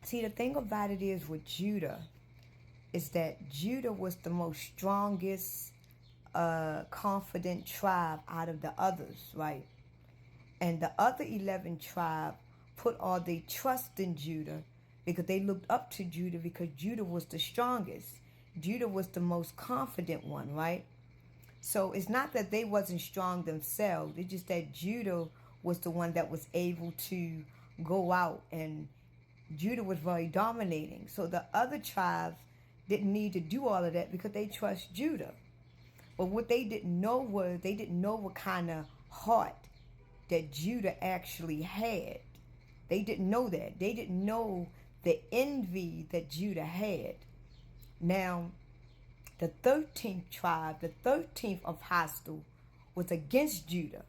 See, the thing about it is with Judah is that Judah was the most strongest, confident tribe out of the others, right? And the other 11 tribes put all their trust in Judah because they looked up to Judah because Judah was the strongest. Judah was the most confident one, right? So it's not that they wasn't strong themselves. It's just that Judah was the one that was able to go out, and Judah was very dominating. So the other tribes didn't need to do all of that because they trust Judah. But what they didn't know was they didn't know what kind of heart that Judah actually had. They didn't know that. They didn't know the envy that Judah had. Now, the 13th tribe, the 13th of Hostel, was against Judah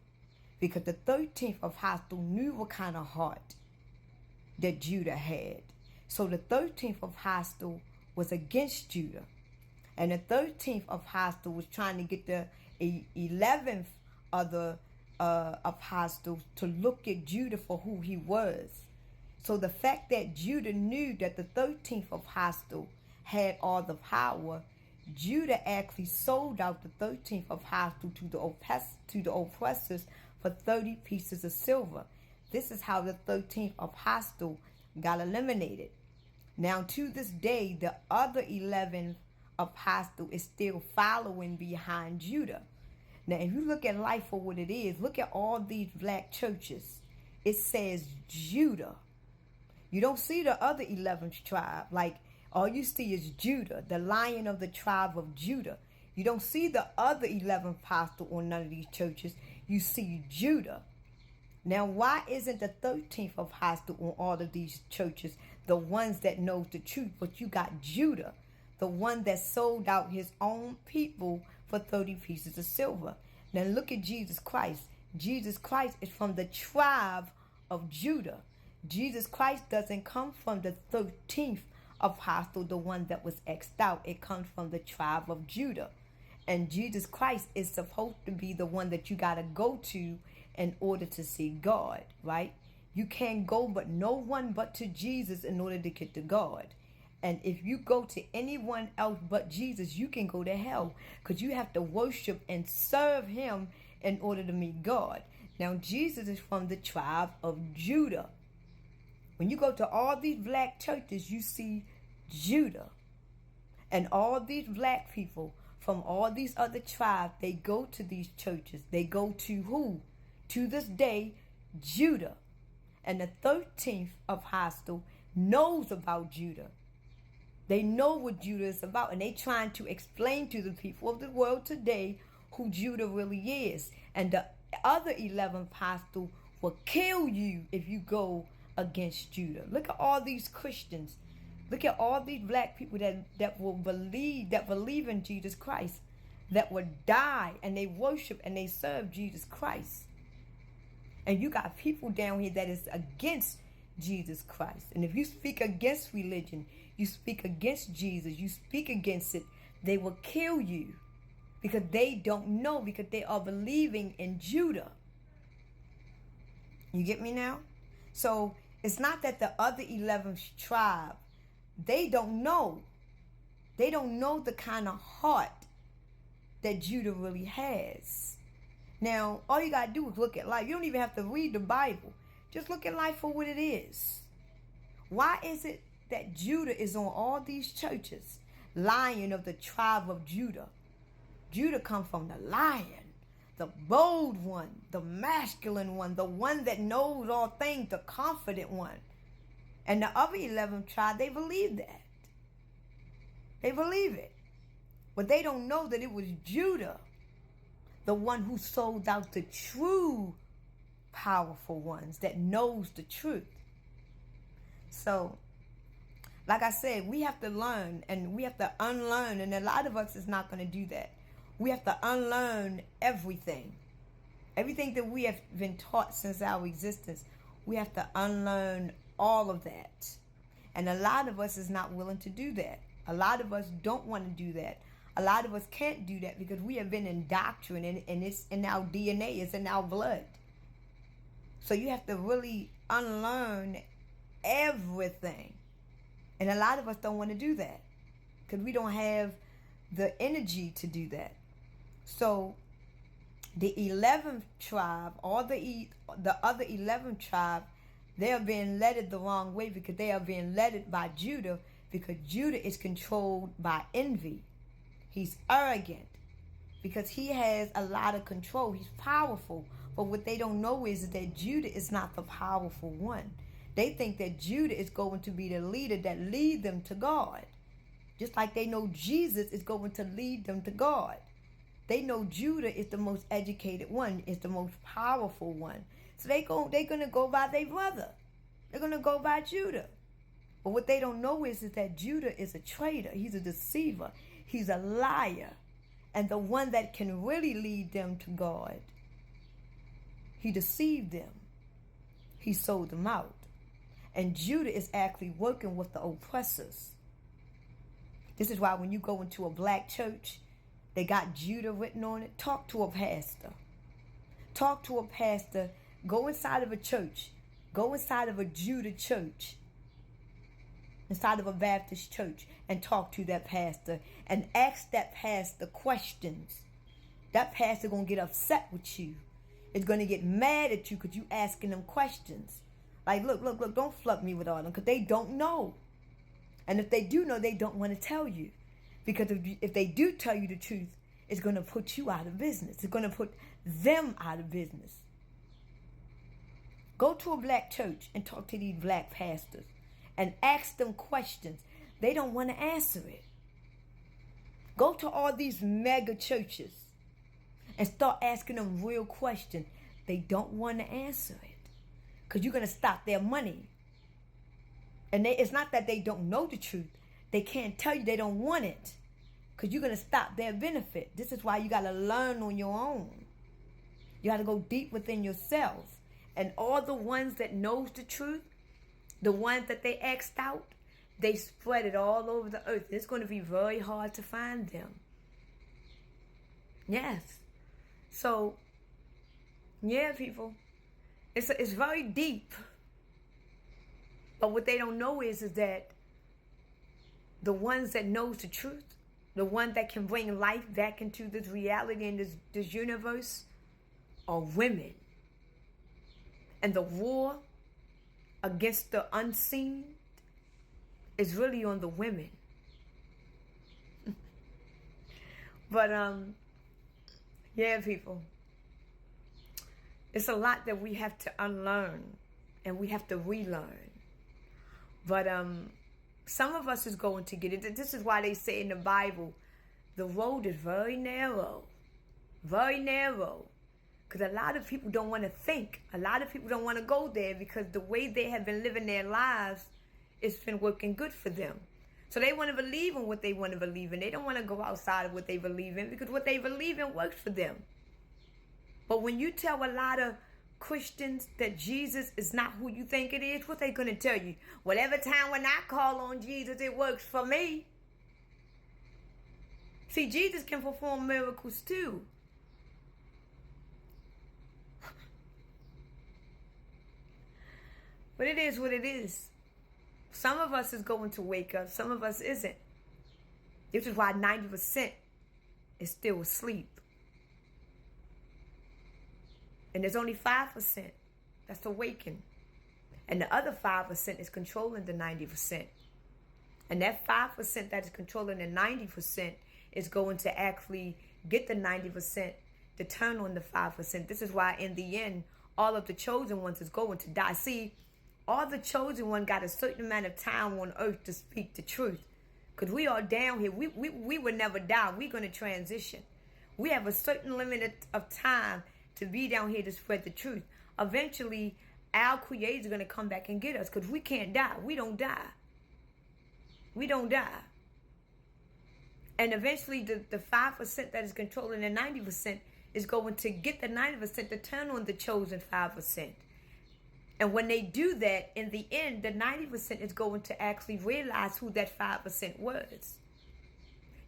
because the 13th of Hostel knew what kind of heart that Judah had. So the 13th of Hostel was against Judah. And the 13th of Hostel was trying to get the 11th of Hostel to look at Judah for who he was. So the fact that Judah knew that the 13th of Hostel had all the power, Judah actually sold out the 13th of Hostel to the oppressors for 30 pieces of silver. This is how the 13th of Hostel got eliminated. Now, to this day, the other 11 of Hostel is still following behind Judah. Now, if you look at life for what it is, look at all these black churches. It says Judah. You don't see the other 11th tribe. Like, all you see is Judah, the lion of the tribe of Judah. You don't see the other 11th apostle on none of these churches. You see Judah. Now, why isn't the 13th of Hostel on all of these churches the ones that knows the truth? But you got Judah, the one that sold out his own people for 30 pieces of silver. Now, look at Jesus Christ. Jesus Christ is from the tribe of Judah. Jesus Christ doesn't come from the 13th of Hostel, the one that was X'd out. It comes from the tribe of Judah. And Jesus Christ is supposed to be the one that you got to go to in order to see God, right? You can't go but no one but to Jesus in order to get to God. And if you go to anyone else but Jesus, you can go to hell because you have to worship and serve him in order to meet God. Now, Jesus is from the tribe of Judah. When you go to all these black churches, you see Judah. And all these black people from all these other tribes, they go to these churches. They go to who? To this day, Judah. And the 13th of Hostel knows about Judah. They know what Judah is about, and they trying to explain to the people of the world today who Judah really is. And the other 11th Hostel will kill you if you go against Judah. Look at all these Christians. Look at all these black people that believe in Jesus Christ, that will die and they worship and they serve Jesus Christ. And you got people down here that is against Jesus Christ. And if you speak against religion, you speak against Jesus, you speak against it, they will kill you because they don't know, because they are believing in Judah. You get me now? So it's not that the other 11th tribe, they don't know. They don't know the kind of heart that Judah really has. Now, all you got to do is look at life. You don't even have to read the Bible. Just look at life for what it is. Why is it that Judah is on all these churches? Lion of the tribe of Judah. Judah comes from the lion, the bold one, the masculine one, the one that knows all things, the confident one. And the other 11 tribe, they believe that. They believe it. But they don't know that it was Judah, the one who sold out the true powerful ones that knows the truth. So, like I said, we have to learn and we have to unlearn. And a lot of us is not going to do that. We have to unlearn everything. Everything that we have been taught since our existence, we have to unlearn all of that. And a lot of us is not willing to do that. A lot of us don't want to do that. A lot of us can't do that because we have been indoctrinated and it's in our DNA, it's in our blood. So you have to really unlearn everything. And a lot of us don't want to do that because we don't have the energy to do that. So the 11th tribe, or the other 11th tribe, they are being led the wrong way because they are being led by Judah, because Judah is controlled by envy. He's arrogant because he has a lot of control. He's powerful. But what they don't know is that Judah is not the powerful one. They think that Judah is going to be the leader that lead them to God. Just like they know Jesus is going to lead them to God. They know Judah is the most educated one, is the most powerful one. So they're going to go by their brother. They're going to go by Judah. But what they don't know is that Judah is a traitor. He's a deceiver. He's a liar. And the one that can really lead them to God, he deceived them. He sold them out. And Judah is actually working with the oppressors. This is why when you go into a black church, they got Judah written on it. Talk to a pastor. Talk to a pastor. Go inside of a church. Go inside of a Judah church. Inside of a Baptist church. And talk to that pastor. And ask that pastor questions. That pastor going to get upset with you. It's going to get mad at you because you asking them questions. Like, look, don't flub me with all them because they don't know. And if they do know, they don't want to tell you. Because if they do tell you the truth, it's going to put you out of business. It's going to put them out of business. Go to a black church and talk to these black pastors and ask them questions. They don't want to answer it. Go to all these mega churches and start asking them real questions. They don't want to answer it because you're going to stop their money. And it's not that they don't know the truth. They can't tell you they don't want it because you're going to stop their benefit. This is why you got to learn on your own. You got to go deep within yourself. And all the ones that knows the truth, the ones that they asked out, they spread it all over the earth. It's going to be very hard to find them. Yes. So, yeah, people. It's very deep. But what they don't know is that the ones that knows the truth, the ones that can bring life back into this reality and this universe are women. And the war against the unseen is really on the women. But, yeah, people. It's a lot that we have to unlearn and we have to relearn. But some of us is going to get it. This is why they say in the Bible, the road is very narrow. Very narrow. Because a lot of people don't want to think. A lot of people don't want to go there because the way they have been living their lives, it's been working good for them. So they want to believe in what they want to believe in. They don't want to go outside of what they believe in because what they believe in works for them. But when you tell a lot of Christians that Jesus is not who you think it is, what they going to tell you? Well, every time when I call on Jesus, it works for me. See, Jesus can perform miracles too. But it is what it is. Some of us is going to wake up. Some of us isn't. This is why 90% is still asleep. And there's only 5% that's awakened. And the other 5% is controlling the 90%. And that 5% that is controlling the 90% is going to actually get the 90% to turn on the 5%. This is why in the end, all of the chosen ones is going to die. See, all the chosen one got a certain amount of time on earth to speak the truth. Because we are down here. We will never die. We're going to transition. We have a certain limit of time to be down here to spread the truth. Eventually, our creators are going to come back and get us because we can't die. We don't die. We don't die. And eventually, the 5% that is controlling the 90% is going to get the 90% to turn on the chosen 5%. And when they do that, in the end, the 90% is going to actually realize who that 5% was.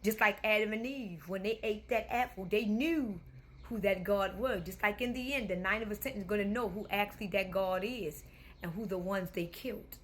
Just like Adam and Eve, when they ate that apple, they knew who that God was. Just like in the end, the 90% is going to know who actually that God is and who the ones they killed.